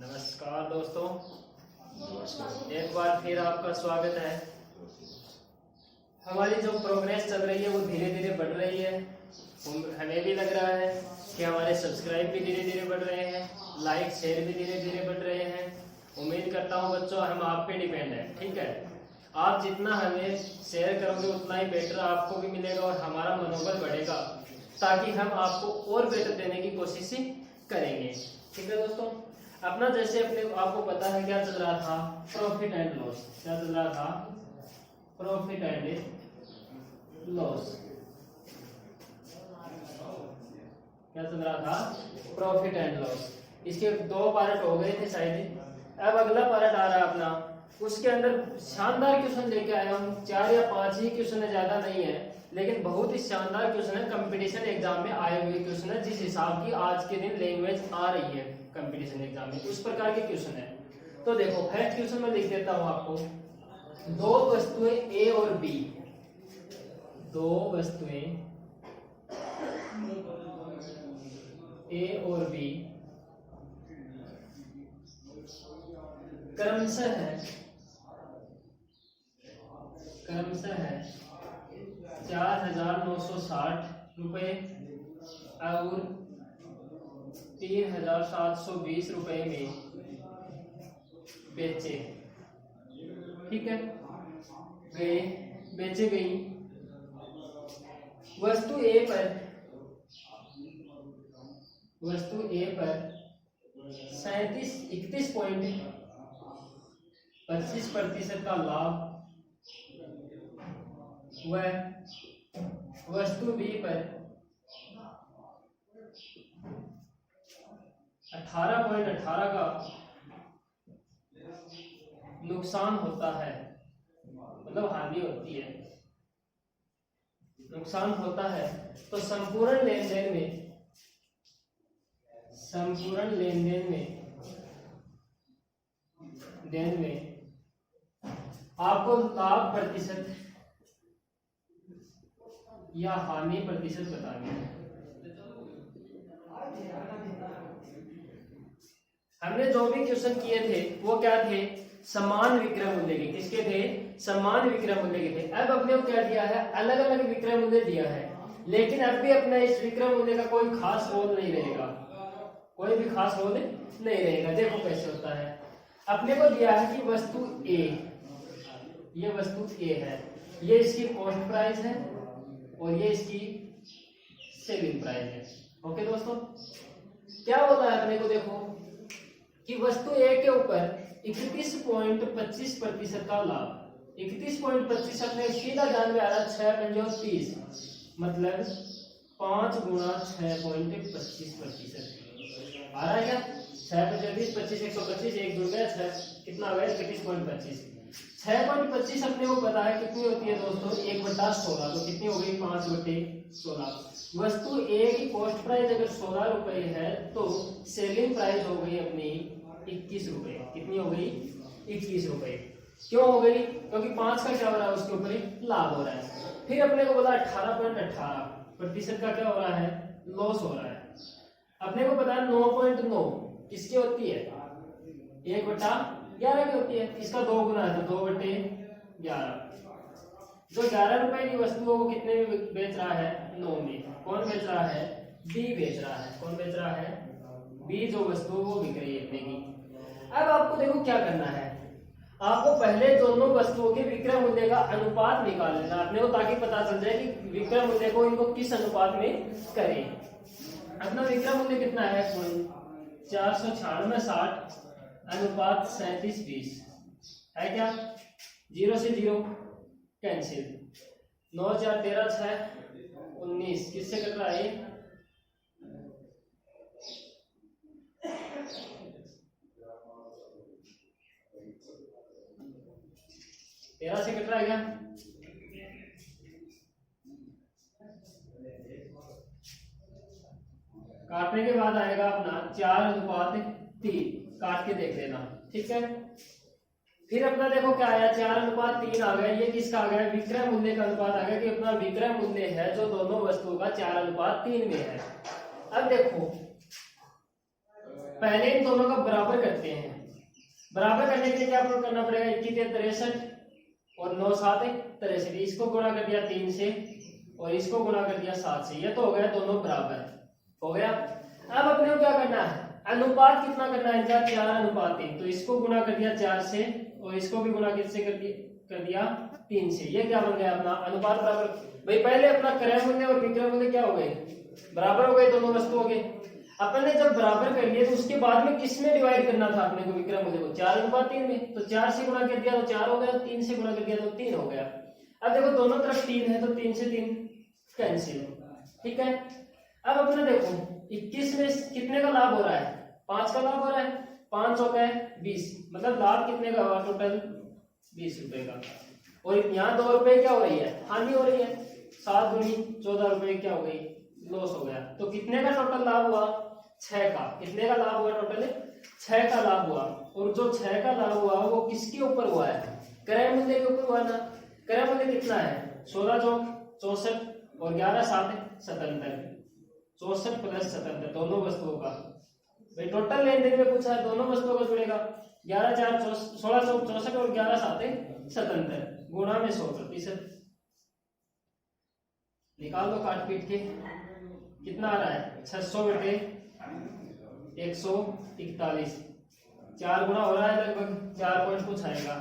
नमस्कार दोस्तों, एक बार फिर आपका स्वागत है। हमारी जो प्रोग्रेस चल रही है वो धीरे धीरे बढ़ रही है। हमें भी लग रहा है कि हमारे सब्सक्राइब भी धीरे धीरे बढ़ रहे हैं, लाइक शेयर भी धीरे धीरे बढ़ रहे हैं। उम्मीद करता हूँ बच्चों हम आप पे डिपेंड है, ठीक है। आप जितना हमें शेयर करोगे उतना ही बेटर आपको भी मिलेगा और हमारा मनोबल बढ़ेगा, ताकि हम आपको और बेटर देने की कोशिश करेंगे, ठीक है दोस्तों। अपना जैसे अपने आपको पता है क्या चल रहा था, प्रॉफिट एंड लॉस। क्या चल रहा था? Profit and loss. क्या चल रहा था? Profit and loss. इसके दो पार्ट हो गए थे शायद। अब अगला पार्ट आ रहा है अपना, उसके अंदर शानदार क्वेश्चन लेके आया हूँ। 4 या 5 ही क्वेश्चन है, ज्यादा नहीं है, लेकिन बहुत ही शानदार क्वेश्चन है। कंपटीशन एग्जाम में आए हुए क्वेश्चन है, जिस हिसाब की आज के दिन लैंग्वेज आ रही है कंपटीशन एग्जाम में, उस प्रकार के क्वेश्चन है। तो देखो फर्स्ट क्वेश्चन में लिख देता हूं आपको। दो वस्तुएं ए और बी, दो वस्तुएं ए और बी क्रमशः है 4,960 रुपए और 3,720 रुपए में बेचे, ठीक है, बेचे गई। वस्तु ए पर 31.25% का लाभ व वस्तु बी पर 18.18 का नुकसान होता है, मतलब हानि होती है, नुकसान होता है। तो संपूर्ण लेनदेन में आपको लाभ प्रतिशत या हानि प्रतिशत बतानी है। हमने जो भी क्वेश्चन किए थे वो क्या थे? समान विक्रय मूल्य के। किसके थे? समान विक्रय मूल्य के थे। अब अपने को क्या दिया है? अलग अलग विक्रय मूल्य दिया है, लेकिन अब भी अपना इस विक्रय मूल्य का कोई खास रोल नहीं रहेगा, कोई भी खास रोल नहीं रहेगा। देखो कैसे होता है। अपने को दिया है कि वस्तु ए, ये वस्तु ए है, ये इसकी कॉस्ट प्राइस है और ये इसकी सेलिंग प्राइस है। ओके दोस्तों, क्या होता है अपने को? देखो कि वस्तु ए के ऊपर 31.25% का लाभ। 31.25 अपने सीधा जान में आ रहा है 6×30, मतलब 5 गुणा 6.25% आ रहा है क्या? 6×30 25 125, 1 जुड़ गया 6, कितना हो गया? 31.25। 6.25 अपने को पता है कितनी होती है दोस्तों? 1/16। तो कितनी हो गई? 5/16। वस्तु ए की कॉस्ट प्राइस अगर 16 रुपए है तो सेलिंग प्राइस हो गई अपनी 21 रुपए। कितनी हो गई? 21 रुपए। क्यों हो गई? क्योंकि 5 का क्या हो रहा है? उसके ऊपर लाभ हो रहा है। फिर अपने को बोला 18.18% का क्या हो रहा है? लॉस हो रहा है। अपने को पता है 9.9 किसकी होती है? 1/11 की होती है। इसका 2 गुना है तो 2/11। जो 11 रुपए की वस्तु है वो कितने में बेच रहा है? 9 में। कौन बेच रहा है? बी बेच रहा है। कौन बेच रहा है? बी। जो वस्तु वो बिक रही है अपने की। अब आपको देखो क्या करना है, आपको पहले दोनों वस्तुओं के विक्रय मूल्य का अनुपात निकाल लेना अपने को, ताकि पता चल जाए कि विक्रय मूल्य को इनको किस अनुपात में करें। अपना विक्रय मूल्य कितना है? 496 अनुपात 3720 है क्या? 0 से 0 कैंसिल। 9 4 13 6 19 किससे कट रहा है? 13 से कट रहा है क्या? काटने के बाद आएगा अपना 4/3। काट के देख लेना, ठीक है। फिर अपना देखो क्या आया? 4/3 आ गया। ये किसका आ गया? विक्रय मूल्य का अनुपात आ गया, कि अपना विक्रय मूल्य है जो दोनों वस्तुओं का 4/3 में है। अब देखो पहले इन दोनों का बराबर करते हैं। बराबर करने के लिए क्या करना पड़ेगा, 21 63 और 9 7 63, इसको गुणा कर दिया 3 से और इसको गुणा कर दिया 7 से, ये तो हो गया दोनों बराबर हो गया। अब अपने को क्या करना है, अनुपात कितना करना है इनका, 4:3, तो इसको गुणा कर दिया 4 से और इसको भी गुणा किससे कर दिया 3 से, ये क्या बन गया अपना अनुपात बराबर। भाई पहले अपना क्रय मूल्य और विक्रय मूल्य क्या हो गए, बराबर हो गए दोनों वस्तुओं के। अपन ने जब बराबर कर लिए तो उसके बाद में किसमें डिवाइड करना था अपने को विक्रय मूल्य को, 4:3 में, तो 4 से गुणा कर दिया तो 4 हो गया, 3 से गुणा कर दिया तो 3 हो गया। अब देखो दोनों तरफ 3 है तो 3 से 3 कैंसिल, ठीक है। अब अपने देखो 21 में कितने का लाभ हो रहा है, 5 का लाभ हो रहा है, 5 होता है 20, मतलब लाभ कितने का हुआ टोटल 20 रुपए का। और यहाँ 2 रुपए क्या हो रही है, हानि हो रही है, 7 दूनी 14 रुपए क्या हो गई, लॉस हो गया। तो कितने का टोटल लाभ हुआ, 6 का। कितने का लाभ हुआ टोटल, 6 का लाभ हुआ। और जो 6 का लाभ हुआ वो किसके ऊपर हुआ है, क्रय मूल्य के ऊपर हुआ ना। क्रय मूल्य कितना है, 16 चौक 64 और 11 7 77, 64 प्लस 77 दोनों वस्तुओं का। भाई टोटल लेन देन में पूछा है, दोनों वस्तुओं का जुड़ेगा, 11 4 16 चौक 64 और 11 7 77 गुणा में 100%। निकाल दो काट पीट के, कितना आ रहा है 600 बटे 141, 4 गुना हो रहा है लगभग 4 पॉइंट कुछ आएगा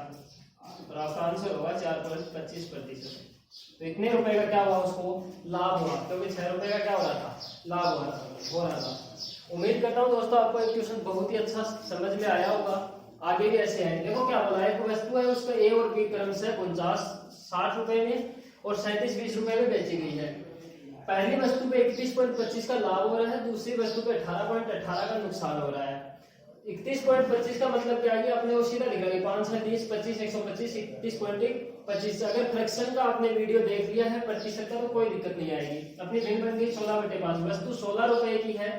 और आपका आंसर होगा 4.25%। तो इतने रुपए का क्या हुआ, उसको लाभ हुआ, क्योंकि 6 रुपए का क्या हो रहा था, लाभ हो रहा था। उम्मीद करता हूँ दोस्तों आपको एक क्वेश्चन बहुत ही अच्छा समझ में आया होगा। आगे भी ऐसे हैं, देखो क्या बोला, एक वस्तु है उसका ए और बी क्रम से 50-60 रुपए में और 37-20 रुपए में बेची गई है। पहली वस्तु पे 31.25 का लाभ हो रहा है, दूसरी वस्तु पे 18.18 का नुकसान हो रहा है। 31.25 का मतलब क्या है, अपने वो सीधा लिखा है 5 है 30 25 125 31.25। अगर फ्रैक्शन का आपने वीडियो देख लिया है प्रतिशत का तो कोई दिक्कत नहीं आएगी। अपनी भिन्न बन गई 16/5, वस्तु 16 रुपए की है,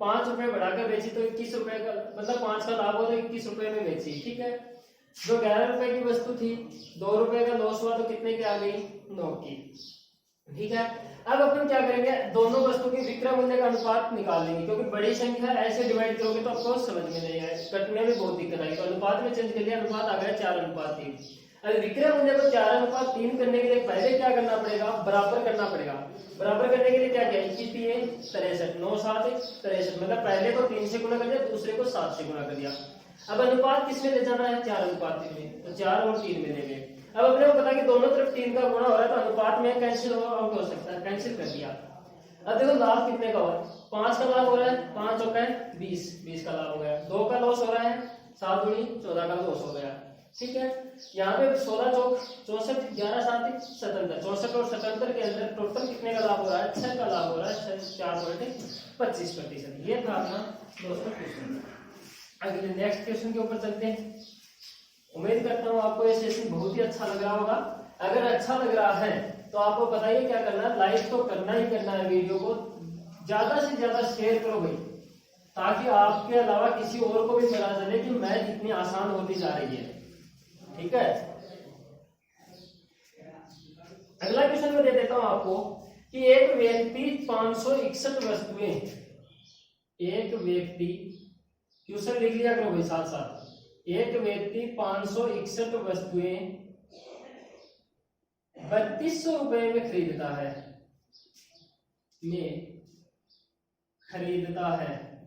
5 रुपए बढ़ाकर बेची तो 21 रुपए का, मतलब 5 का लाभ हो तो 21 रुपए में बेची, ठीक है। जो 11 रुपए की वस्तु थी 2 रुपए का लॉस हुआ तो कितने की आ गई, 9 की, ठीक है। अब अपन क्या करेंगे, दोनों वस्तु के विक्रय मूल्य का अनुपात निकाल लेंगे, क्योंकि बड़ी संख्या ऐसे डिवाइड करोगे तो आपको समझ में नहीं आएगा, कटने में बहुत दिक्कत आएगी। तो अनुपात में चेंज कर लिया, अनुपात आ गया 4:3। अब विक्रय मूल्य को 4:3 करने के लिए पहले क्या करना पड़ेगा, बराबर करना पड़ेगा। बराबर करने के लिए क्या किया, 21 63 9 7 63, मतलब पहले को 3 से गुणा कर दिया, दूसरे को 7 से गुणा कर दिया। अब अनुपात किसमें ले जाना है, 4:3 में, तो 4 और 3 में लेंगे। अब अपने को पता कि दोनों तरफ 3 का गुणा हो रहा है तो अनुपात में कैंसिल आउट हो सकता है, कैंसिल कर दिया। अब देखो लाभ कितने का हो रहा है, 5 का लाभ हो रहा है, 5 होता है 20 का लाभ हो गया, 2 का लॉस हो रहा है, 7 दूनी 14 का लॉस हो गया, ठीक है। यहाँ पे 16 चौक 64 11 7 77, 64 और 77 के अंदर टोटल कितने का लाभ हो रहा है, 6 का लाभ हो रहा है, 4.25%। ये था अपना दोस्तों क्वेश्चन। अगले नेक्स्ट क्वेश्चन के ऊपर चलते हैं। उम्मीद करता हूँ आपको ये सेशन बहुत ही अच्छा लग रहा होगा। अगर अच्छा लग रहा है तो आपको बताइए क्या करना है, लाइक तो करना ही करना है, वीडियो को ज्यादा से ज्यादा शेयर करो भाई, ताकि आपके अलावा किसी और को भी पता चले कि मैथ इतनी आसान होती जा रही है, ठीक है। अगला क्वेश्चन मैं दे देता हूं आपको कि एक व्यक्ति 561 वस्तुएं, एक व्यक्ति, क्वेश्चन लिख लिया करो भाई साथ साथ, एक व्यक्ति 561 वस्तुएं 3200 रुपए में खरीदता है,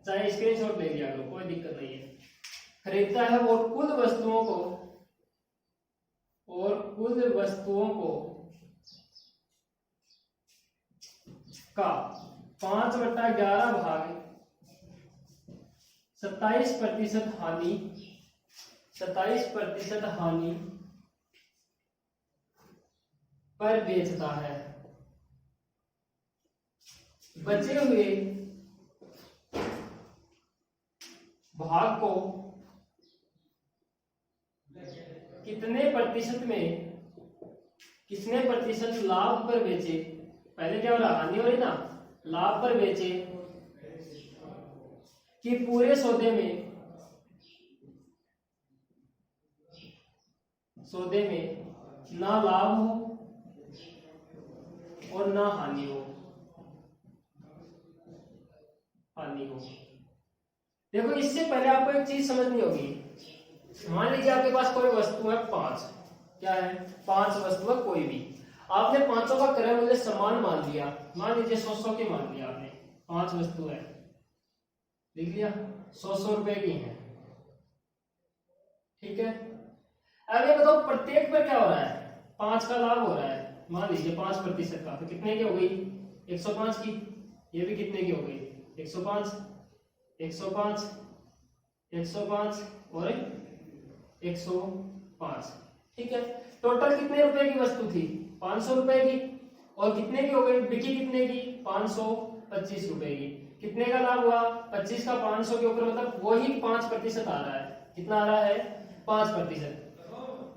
चाहे स्क्रीनशॉट ले लिया करो कोई दिक्कत नहीं है, खरीदता है। वो कुल वस्तुओं को का 5/11 भाग 27% हानि पर बेचता है। बचे हुए भाग को कितने प्रतिशत लाभ पर बेचे, पहले क्या हो रहा, हानि हो रही ना, लाभ पर बेचे कि पूरे सौदे में ना लाभ हो और ना हानि हो। देखो इससे पहले आपको एक चीज समझनी होगी। मान लीजिए आपके पास कोई वस्तु है 5, क्या है 5 वस्तु है कोई भी, आपने पांचों का क्रय मूल्य समान मान लिया, मान लीजिए 100 की मान लिया आपने, 5 वस्तु है, लिख लिया 100 रुपए की है, ठीक है। अब ये बताओ प्रत्येक पर क्या हो रहा है, 5 का लाभ हो रहा है, मान लीजिए 5% का, तो कितने की हो गई 105 की, ये भी कितने की हो गई 105 105 105 और 105, ठीक है। टोटल कितने रुपए की वस्तु थी 500 रुपए की, और कितने की हो गई बिकी कितने की 525 रुपए की, कितने का लाभ हुआ 25 का 500 के ऊपर, मतलब वही 5% आ रहा है, कितना आ रहा है 5%।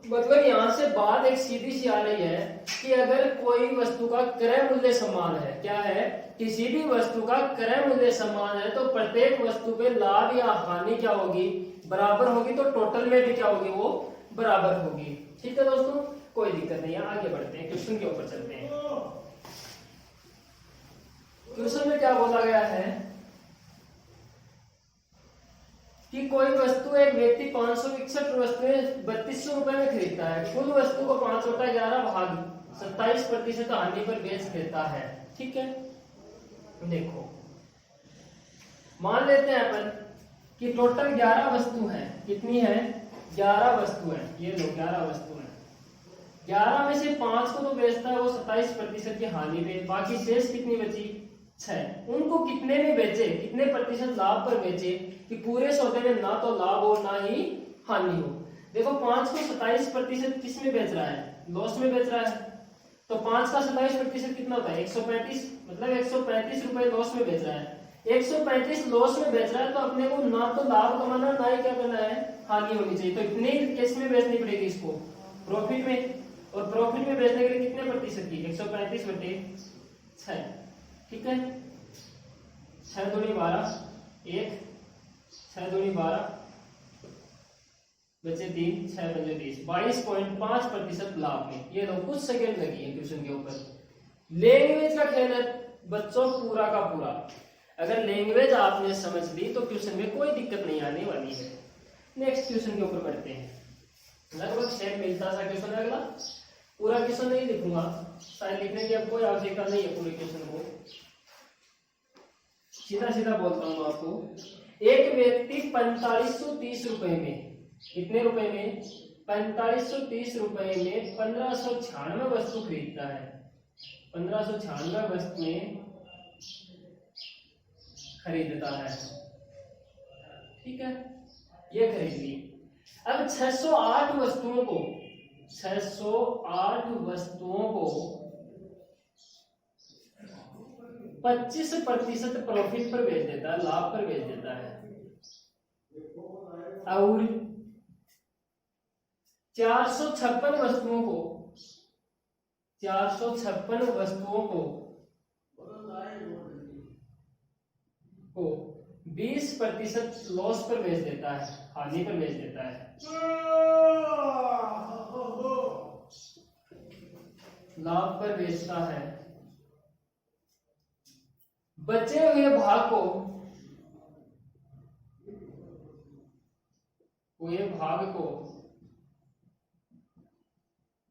मतलब यहां से बात एक सीधी सी आ रही है कि अगर कोई वस्तु का क्रय मूल्य समान है, क्या है किसी भी वस्तु का क्रय मूल्य समान है, तो प्रत्येक वस्तु पे लाभ या हानि क्या होगी बराबर होगी, तो टोटल में भी क्या होगी वो बराबर होगी, ठीक है दोस्तों। कोई दिक्कत नहीं है, आगे बढ़ते हैं, क्वेश्चन के ऊपर चलते हैं। क्वेश्चन में क्या बोला गया है कि कोई वस्तु एक व्यक्ति 561 वस्तुएं 3200 रुपए में खरीदता है, कुल वस्तु को 5/11 भाग 27% हानि पर बेच देता है, ठीक है। देखो मान लेते हैं अपन कि टोटल 11 वस्तु है, कितनी है 11 वस्तु है, ये लो 11 वस्तु है, 11 में से 5 को तो बेचता है वो 27% की हानि पे, बाकी शेष कितनी बची 6, उनको कितने में बेचे, कितने प्रतिशत लाभ पर बेचे कि पूरे सौदे में ना तो लाभ हो ना ही हानि हो। देखो 5 को 27% किस में बेच रहा है लॉस में बेच रहा है, तो 5 का 27% कितना होता है 135, मतलब 135 रुपए लॉस में बेच रहा है, 135 लॉस में बेच रहा है, तो अपने को ना तो लाभ कमाना ना ही क्या करना है हानि होनी चाहिए, तो इतने केस में बेचनी पड़ेगी इसको प्रॉफिट में, और प्रॉफिट में बेचने के लिए कितने प्रतिशत की 135/6, ठीक है। 6 दूनी 12, 1 6 दूनी 12 बचे 3, 6 बचे 30, 22.5% लाभ में। ये लो कुछ सेकंड लगी है क्वेश्चन के ऊपर। लैंग्वेज का खेल है बच्चों पूरा का पूरा, अगर लैंग्वेज आपने समझ ली तो क्वेश्चन में कोई दिक्कत नहीं आने वाली है। नेक्स्ट क्वेश्चन के ऊपर बढ़ते हैं, लगभग सेम मिलता सा क्वेश्चन है अगला, पूरा क्वेश्चन नहीं लिखूंगा, शायद लिखने की अब कोई आवश्यकता नहीं है पूरे क्वेश्चन को, सीधा सीधा बोलता हूं आपको। एक व्यक्ति 4530 रुपए में, कितने रुपए में 4530 रुपए में 1596 वस्तु खरीदता है, 1596 वस्तुएं खरीदता है, ठीक है, ये खरीद ली। अब 608 वस्तुओं को 25% प्रॉफिट पर बेच देता है, लाभ पर बेच देता है, और 456 वस्तुओं को 20% लॉस पर बेच देता है, हानि पर बेच देता है, लाभ पर बेचता है। बचे हुए भाग को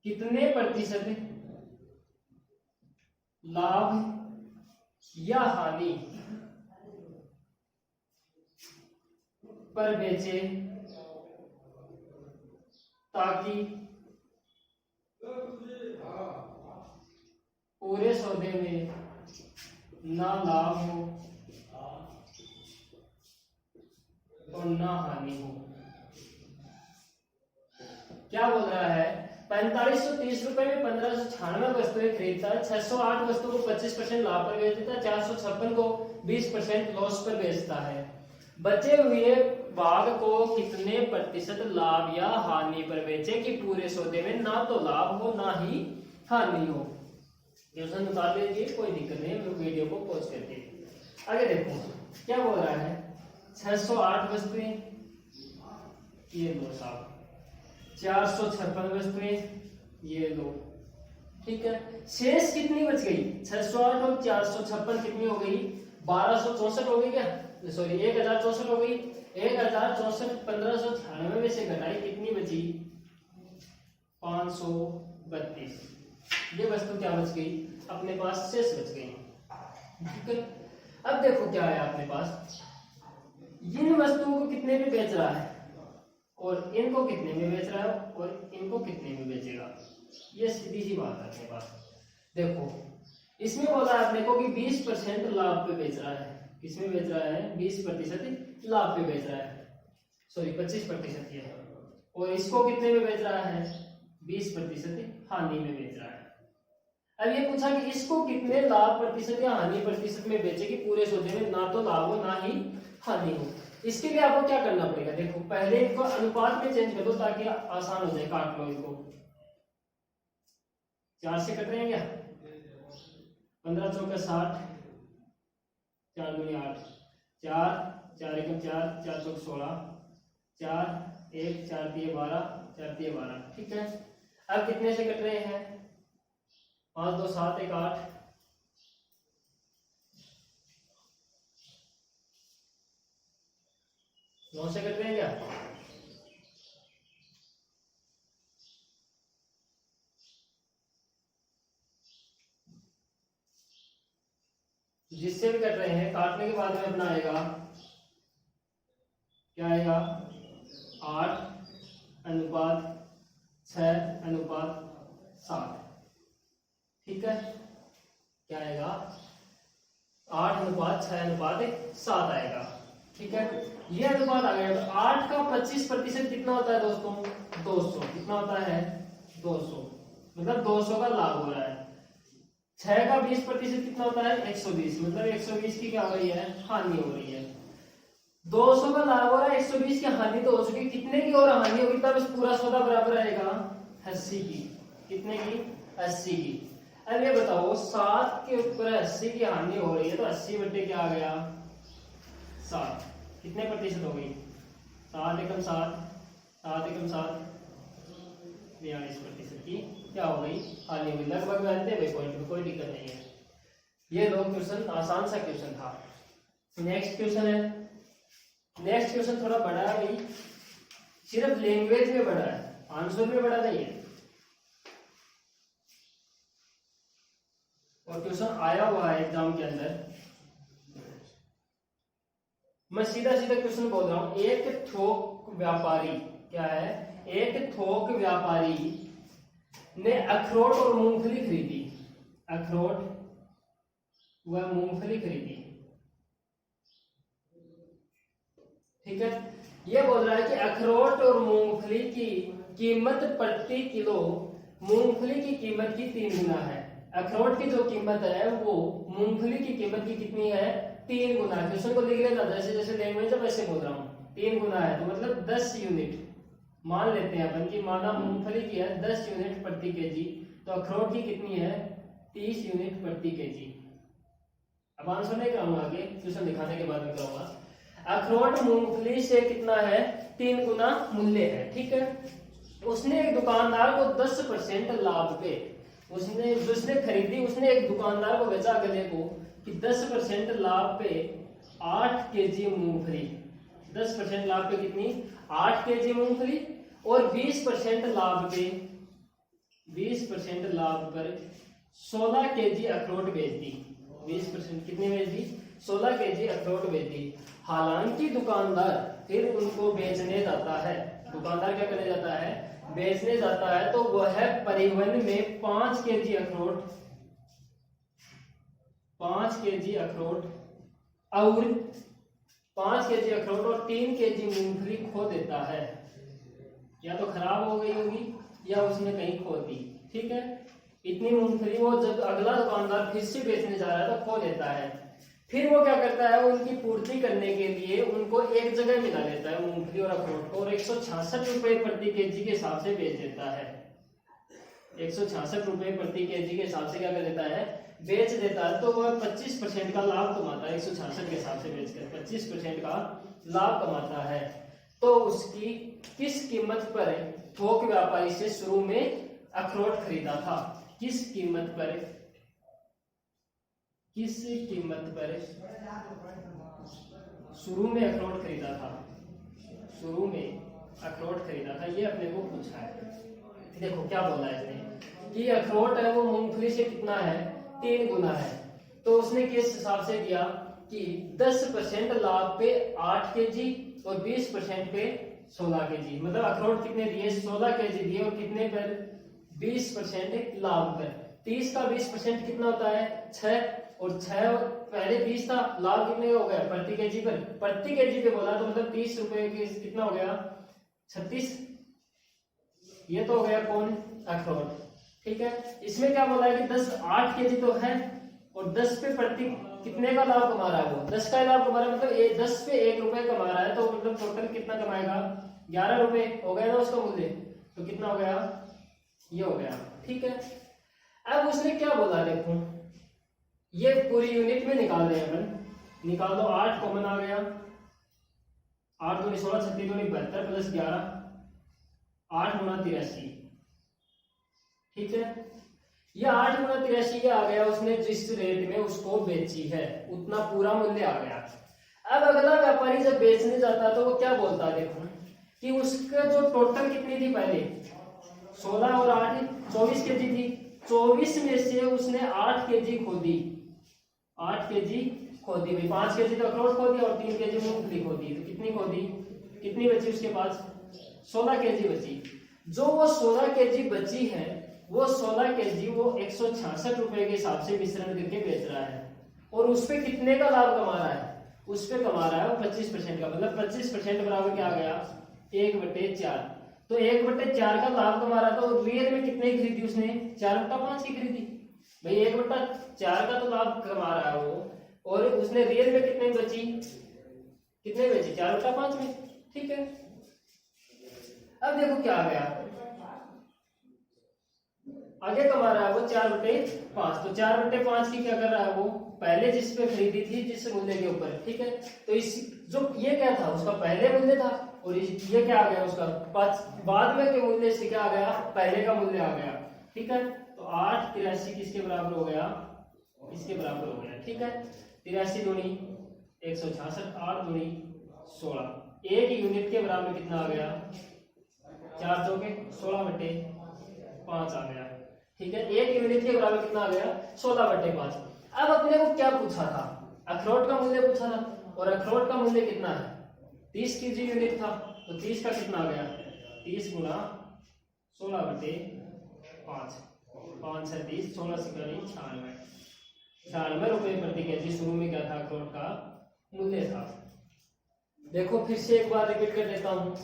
कितने प्रतिशत लाभ या हानि पर बेचे ताकि पूरे सौदे में ना लाभ हो और ना हानि हो। क्या बोल रहा है 4530 रुपए में 1596 वस्तुएं खरीदता है, 608 वस्तु को 25% लाभ पर बेच देता है, 456 को 20% लॉस पर बेचता है। बचे हुए भाग को कितने प्रतिशत लाभ या हानि पर बेचे कि पूरे सौदे में ना तो लाभ हो ना ही हानि हो। क्वेश्चन निकाल लीजिए, कोई दिक्कत नहीं, वीडियो को पॉज करके आगे देखो क्या बोल रहा है। 608 वस्तुएं, ये लो साहब, 456 वस्तुएं, ये लो, ठीक है। शेष कितनी बच गई 608 और 456 कितनी हो गई 1264 हो गई क्या, सॉरी 1064 हो गई। 1064 1596 में से घटाई कितनी बची? 532। ये वस्तु क्या बच गई? अपने पास शेष बच गई। ठीक है, अब देखो क्या है अपने पास, इन वस्तुओं को कितने में बेच रहा है और इनको कितने में बेच रहा है और इनको कितने में बेचेगा। ये सीधी सी बात है अपने पास। देखो इसमें बोला है अपने को कि 20% लाभ पे बेच रहा है। किसमें बेच रहा है? 20% लाभ पे बेच रहा है, सॉरी 25% ये है। और इसको कितने में बेच रहा है? 20% हानि में बेच रहा है। अब ये पूछा कि इसको कितने लाभ प्रतिशत या हानि प्रतिशत में बेचेगी पूरे सौदे में, ना तो लाभ हो ना ही हानि हो। इसके लिए आपको क्या करना पड़ेगा? देखो पहले इनको अनुपात में चेंज कर दो ताकि आसान हो जाए। काट लो इनको, 4 से कट रहे हैं क्या? 15 चौका 60, 4 दूनी 8, 4 4 एकम 4, 4 चौक 16, 4 1 4 3 12, 4 3 12। ठीक है, अब कितने से कट रहे हैं? 5 2 7 1 8, 9 से कट रहे हैं क्या? जिससे भी कट रहे हैं, काटने के बाद में अपना आएगा क्या आएगा? 8:6:7। ठीक है, क्या आएगा? 8:6:7 आएगा। ठीक है, ये अनुपात आ गया। तो 8 का 25% कितना होता है दोस्तों? 200। कितना होता है? 200। मतलब 200 का लाभ हो रहा है। 6 का 20% कितना होता है? 120। मतलब 120 की क्या हो रही है? हानि हो रही है। 200 का लाभ हो रहा है, 120 की हानि तो हो चुकी। कितने की और हानि होगी? तब इस पूरा सौदा बराबर आएगा 80 की। कितने की? 80 की। अब ये बताओ 7 के ऊपर 80 की हानि हो रही है, तो 80 बटे क्या आ गया? 7। कितने प्रतिशत हो गई? 7 एकम 7, 7 एकम 7, 42% की क्या हो गई? हानि हुई। लगभग जानते हुए पॉइंट में कोई दिक्कत नहीं है। ये दो क्वेश्चन आसान सा क्वेश्चन था। नेक्स्ट क्वेश्चन है। नेक्स्ट क्वेश्चन थोड़ा बड़ा है भाई, सिर्फ लैंग्वेज में बड़ा है, आंसर में बड़ा नहीं है। और क्वेश्चन आया हुआ है एग्जाम के अंदर। मैं सीधा सीधा क्वेश्चन बोल रहा हूं। एक थोक व्यापारी, क्या है? एक थोक व्यापारी ने अखरोट और मूंगफली खरीदी। अखरोट व मूंगफली खरीदी। ठीक है, ये बोल रहा है कि अखरोट और मूंगफली की कीमत प्रति किलो मूंगफली की कीमत की 3 गुना है। अखरोट की जो कीमत है वो मूंगफली की कीमत की कितनी है? 3 गुना है। क्वेश्चन को लिख लेना जैसे जैसे लैंग्वेज है वैसे बोल रहा हूँ। 3 गुना है तो मतलब 10 यूनिट मान लेते हैं अपन की। माना मूंगफली की है 10 यूनिट प्रति केजी, तो अखरोट की कितनी है? 30 यूनिट प्रति केजी। अब आंसर नहीं कराऊंगा, आगे क्वेश्चन दिखाने के बाद में कराऊंगा। अखरोट मूंगफली से कितना है? 3 गुना मूल्य है। ठीक है, उसने एक दुकानदार को 10% लाभ पे, उसने जिसने खरीदी उसने एक दुकानदार को बेचा अगले को कि 10% लाभ पे 8 केजी मूंगफली। 10% लाभ पे कितनी? 8 केजी मूंगफली। और 20% लाभ पे 20% लाभ पर 16 केजी अखरोट बेच दी। 20% कितनी बेच दी? 16 केजी अखरोट बेच दी। हालांकि दुकानदार फिर उनको बेचने जाता है। दुकानदार क्या करने जाता है? बेचने जाता है। तो वह परिवहन में 5 केजी अखरोट, 5 केजी अखरोट और 5 केजी अखरोट और 3 केजी मूंगफली खो देता है। या तो खराब हो गई होगी या उसने कहीं खो दी। ठीक है, इतनी मूंगफली वो जब अगला दुकानदार फिर से बेचने जा रहा है तो खो देता है। फिर वो क्या करता है? उनकी पूर्ति करने के लिए उनको एक जगह मिला लेता है मूंगफली और अखरोट को, और 166 रुपए प्रति केजी के हिसाब से बेच देता है। 166 रुपए प्रति केजी के हिसाब से क्या कर देता है? बेच देता है। तो वह 25% का लाभ कमाता है। 166 के हिसाब से बेचकर 25% का लाभ कमाता है। तो उसकी किस कीमत पर थोक व्यापारी से शुरू में अखरोट खरीदा था? किस कीमत पर? किस कीमत पर शुरू में अखरोट खरीदा था, शुरू में अखरोट खरीदा था, ये अपने को पूछा है। देखो क्या बोला है इसने कि अखरोट है वो मूंगफली से कितना है, 3 गुना है। तो उसने किस हिसाब से दिया कि 10% लाभ पे 8 केजी और 20% पे 16 केजी, मतलब अखरोट कितने दिए, 16 केजी दिए और कितने पर, 20% लाभ पर। 30 का 20% कितना होता है, 6, और 6 पहले 20 था, लाभ कितने का हो गया, प्रति केजी पर, प्रति केजी पे बोला तो मतलब 30 रुपए के कितना हो गया, 36। ये तो हो गया कौन, अखरोट, ठीक है। इसमें क्या बोला है कि 8 केजी तो है और 10 पे प्रति कितने का लाभ कमा रहा है, वो 10 का लाभ कमा रहा है, मतलब 10 पे 1 रुपए कमा रहा है, तो मतलब टोटल कितना कमाएगा, 11 रुपए हो गया ना उसका मूल्य। तो कितना हो गया, ये हो गया, ठीक है। अब उसने क्या बोला, देखो ये पूरी यूनिट में निकाल रहे हैं अपन, निकाल दो, 8 कॉमन आ गया, 8 दूनी 16, 36 दूनी 72 प्लस 11, 8 गुना 83, ठीक है। ये 8 गुना 83 ये आ गया, उसने जिस रेट में उसको बेची है उतना पूरा मूल्य आ गया। अब अगला व्यापारी जब बेचने जाता तो वो क्या बोलता है, देखो कि उसका जो टोटल कितनी थी पहले, 16 और 8 24 केजी थी, 24 में से उसने 8 केजी खो दी, 8 केजी खो दी भाई, 5 केजी तो अखरोट खो दिया और 3 केजी मूंगफली खो दी, तो कितनी खो दी, कितनी बची उसके पास, 16 केजी बची। जो वो 16 केजी बची है, वो 16 केजी वो 166 रुपए के हिसाब से मिश्रण करके बेच रहा है, और उस पे कितने का लाभ कमा रहा है, उस पे कमा रहा है 25% का, मतलब 25% बराबर क्या आ गया, 1/4। तो 1/4 का लाभ कमा रहा था, और रियल में कितने की खरीदी उसने, 4/5 की खरीदी भाई, 1/4 का तो लाभ कमा रहा है वो, और उसने रियल में कितने बची, कितने बची, 4/5 में, ठीक है। अब देखो क्या आ गया, आगे कमा रहा है वो 4/5, तो 4/5 की क्या कर रहा है वो, पहले जिस पे खरीदी थी जिस मूल्य के ऊपर, ठीक है। तो इस जो ये क्या था, उसका पहले मूल्य था, और ये क्या आ गया उसका बाद में के मूल्य से क्या आ गया, पहले का मूल्य आ गया, ठीक है। तो 8/83 किसके बराबर हो गया, इसके बराबर हो गया, ठीक है। 83 दूनी 166, 8 दूनी 16, एक यूनिट के बराबर कितना आ गया, 4 चौके 16/5 आ गया, ठीक है। एक यूनिट के बराबर कितना आ गया, 16/5। अब अपने को क्या पूछा था, अखरोट का मूल्य पूछा था, और अखरोट का मूल्य कितना है, 30 केजी यूनिट था, तो 30 का कितना आ गया, 30 गुना 16/5, 5 है 30, 16 से 96 रुपए प्रति केजी शुरू में क्या था, अखरोट का मूल्य था। देखो फिर से एक बार रिपीट कर देता हूँ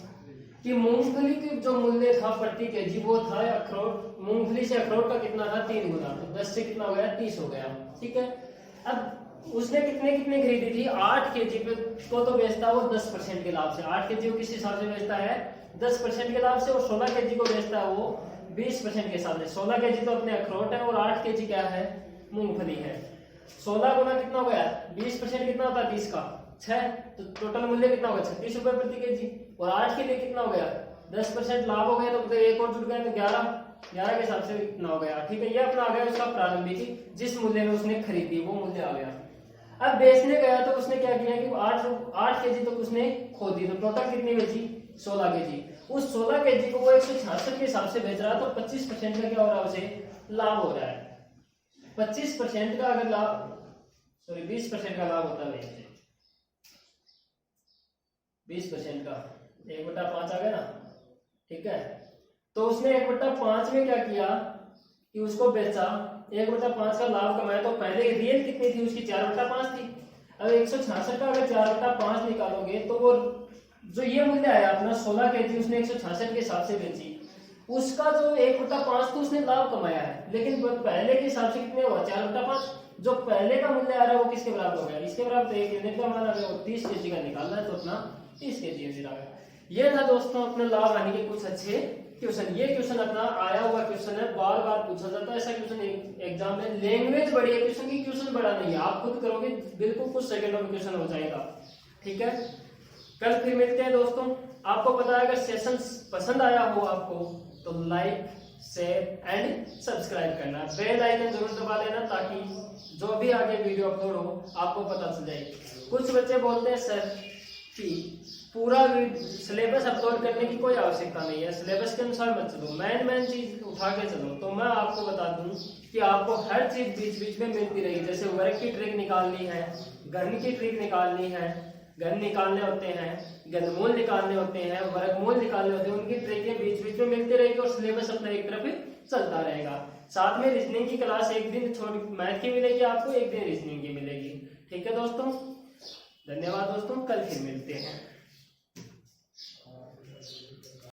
कि मूंगफली की जो मूल्य था प्रति केजी वो था, अखरोट मूंगफली से अखरोट का कितना था, 3 गुना, तो 10 से कितना हो गया, 30 हो गया, ठीक है। अब उसने कितने कितने खरीदी थी, 8 केजी पे को तो बेचता है वो 10% के लाभ से, 8 केजी को किस हिसाब से बेचता है, 10% के लाभ से, और 16 केजी को बेचता है वो 20% के हिसाब से। 16 केजी तो अपने अखरोट है और 8 केजी क्या है, मूंगफली है। 16 गुना कितना हो गया, 20% कितना होता है 30 का, 6, तो टोटल मूल्य कितना होगा, 36 रुपए प्रति केजी, और 8 के लिए कितना हो गया, 10% लाभ हो गया, तो मतलब एक और जुड़ गया, तो 11 के हिसाब से कितना हो गया, ठीक है। ये अपना आ गया उसका प्रारंभिक, जिस मूल्य में उसने खरीदी वो मूल्य आ गया। अब बेचने गया तो उसने क्या किया कि 8 केजी तक उसने खो दी, तो टोटल कितनी बेची, 16 केजी। उस 16 केजी को वो 166 के हिसाब से बेच रहा, तो 25% का क्या हो रहा है, उसे लाभ हो रहा है। 25% का अगर लाभ, सॉरी 20% का लाभ होता है, 20% का 1/5 आ गया ना, ठीक है। तो उसने 1/5 में क्या किया कि उसको बेचा, 1/5 का लाभ कमाया, तो पहले रियल कितनी थी उसकी, 4/5 थी। अब 166 का अगर 4/5 निकालोगे तो वो जो ये मूल्य आया अपना 16 केजी उसने 166 के हिसाब से बेची, उसका जो 1/5 तो उसने लाभ कमाया है, लेकिन पहले के हिसाब से कितने हुआ, 4/5। जो पहले का मूल्य आ रहा है वो किसके बराबर हो गया, इसके बराबर, तो 1 यूनिट का मान आ गया, वो 30 केजी का निकालना है, तो अपना 30 केजी यूनिट आ गया। ये था दोस्तों अपने लाभ हानि के कुछ अच्छे क्वेश्चन। ये क्वेश्चन अपना आया हुआ क्वेश्चन है, बार बार पूछा जाता है ऐसा क्वेश्चन एग्जाम में। लैंग्वेज बड़ी है क्वेश्चन की, क्वेश्चन बड़ा नहीं है, आप खुद करोगे बिल्कुल कुछ सेकंडों में क्वेश्चन हो जाएगा, ठीक है। कल फिर मिलते हैं दोस्तों। आपको पता है अगर सेशन पसंद आया हो आपको तो लाइक शेयर एंड सब्सक्राइब करना, बेल आइकन जरूर दबा देना ताकि जो भी आगे वीडियो अपलोड हो आपको पता चल जाए। कुछ बच्चे बोलते हैं सर कि पूरा सिलेबस अपलोड करने की कोई आवश्यकता नहीं है, सिलेबस के अनुसार मत चलो, मेन चीज उठा के चलो। तो मैं आपको बता दूं कि आपको हर चीज बीच बीच में मिलती रहेगी। जैसे वर्ग की ट्रिक निकालनी है, घन की ट्रिक निकालनी है, घन निकालने होते हैं, घनमूल निकालने होते हैं, वर्गमूल निकालने होते हैं, उनकी ट्रिकें बीच बीच में मिलती रहेगी और सिलेबस अपना एक तरफ चलता रहेगा। साथ में रीजनिंग की क्लास एक दिन छोड़ मैथ की मिलेगी आपको, एक दिन रीजनिंग की मिलेगी। ठीक है दोस्तों, धन्यवाद दोस्तों, कल फिर मिलते हैं।